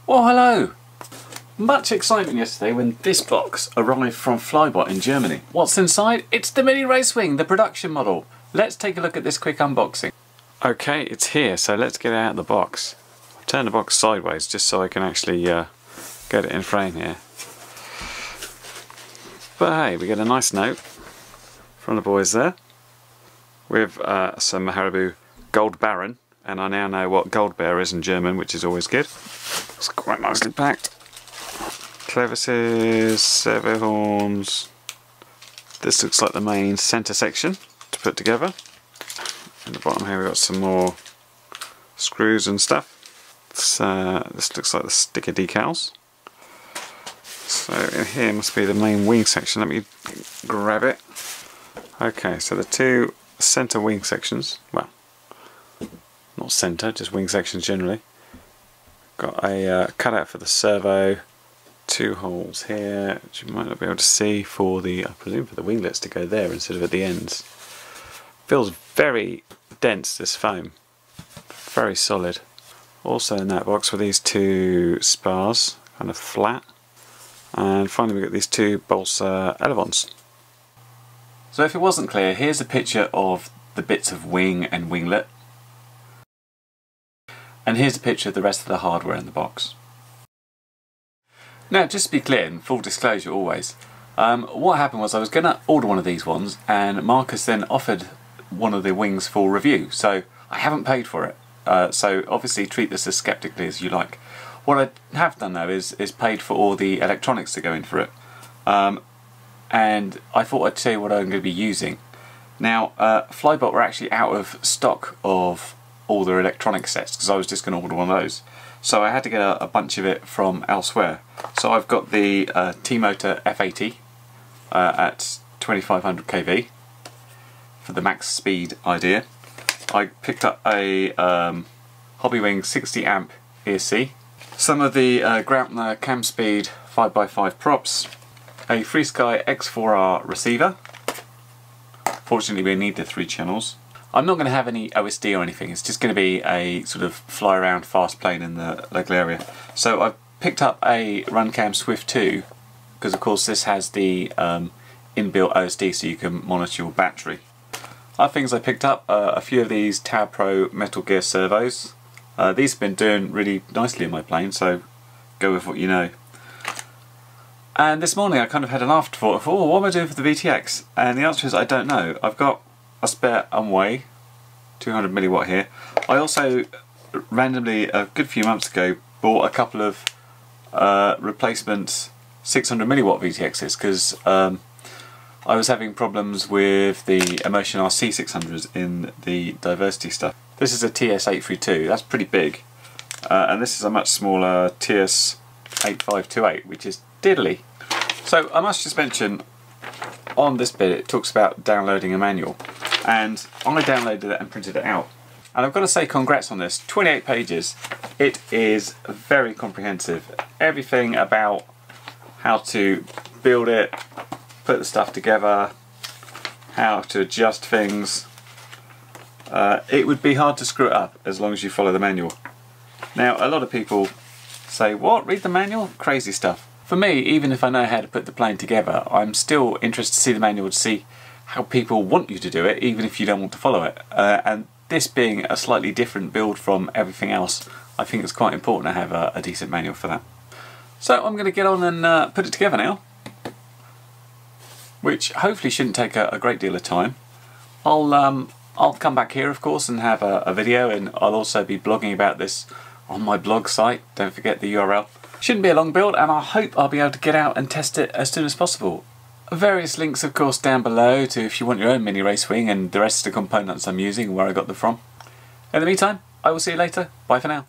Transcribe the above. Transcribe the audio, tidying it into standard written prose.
Well, hello! Much excitement yesterday when this box arrived from Flybot in Germany. What's inside? It's the MiniRaceWing, the production model. Let's take a look at this quick unboxing. Okay, it's here, so let's get it out of the box. I'll turn the box sideways just so I can actually get it in frame here. But hey, we get a nice note from the boys there with some Haribo Gold Baron, and I now know what Gold Bear is in German, which is always good. It's quite nicely packed. Clevises, servo horns. This looks like the main centre section to put together. In the bottom here we've got some more screws and stuff. This looks like the sticker decals. So in here must be the main wing section. Let me grab it. Okay, so the two centre wing sections, well, not centre, just wing sections generally. Got a cutout for the servo, two holes here, which you might not be able to see for the, I presume for the winglets to go there instead of at the ends. Feels very dense, this foam, very solid. Also in that box were these two spars, kind of flat. And finally we've got these two balsa elevons. So if it wasn't clear, here's a picture of the bits of wing and winglet. And here's a picture of the rest of the hardware in the box. Now, just to be clear, and full disclosure always, what happened was I was going to order one of these ones, and Marcus then offered one of the wings for review, so I haven't paid for it. So obviously treat this as skeptically as you like. What I have done though is paid for all the electronics to go in for it. And I thought I'd tell you what I'm going to be using. Now, Flybot were actually out of stock of all their electronic sets because I was just going to order one of those. So I had to get a bunch of it from elsewhere. So I've got the T-Motor F80 at 2500 kV for the max speed idea. I picked up a Hobbywing 60 amp ESC, some of the Graupner cam speed 5x5 props, a FreeSky X4R receiver. Fortunately we need the 3 channels. I'm not going to have any OSD or anything, it's just going to be a sort of fly around fast plane in the local area. So I've picked up a Runcam Swift 2 because of course this has the inbuilt OSD so you can monitor your battery. Other things I picked up, a few of these Tower Pro Metal Gear servos. These have been doing really nicely in my plane, so go with what you know. And this morning I kind of had an afterthought of, oh, what am I doing for the VTX? And the answer is I don't know. I've got a spare Unway 200 milliwatt here. I also randomly a good few months ago bought a couple of replacement 600 milliwatt VTXs because I was having problems with the Emotion RC 600s in the diversity stuff. This is a TS832, that's pretty big, and this is a much smaller TS8528, which is diddly. So I must just mention, on this bit it talks about downloading a manual, and I downloaded it and printed it out. And I've got to say congrats on this, 28 pages. It is very comprehensive. Everything about how to build it, put the stuff together, how to adjust things. It would be hard to screw it up as long as you follow the manual. Now a lot of people say, what, read the manual? Crazy stuff. For me, even if I know how to put the plane together, I'm still interested to see the manual to see how people want you to do it, even if you don't want to follow it. And this being a slightly different build from everything else, I think it's quite important to have a decent manual for that. So I'm going to get on and put it together now, which hopefully shouldn't take a great deal of time. I'll come back here of course and have a video, and I'll also be blogging about this on my blog site, don't forget the URL. Shouldn't be a long build, and I hope I'll be able to get out and test it as soon as possible. Various links of course down below to if you want your own MiniRaceWing and the rest of the components I'm using and where I got them from. In the meantime, I will see you later. Bye for now.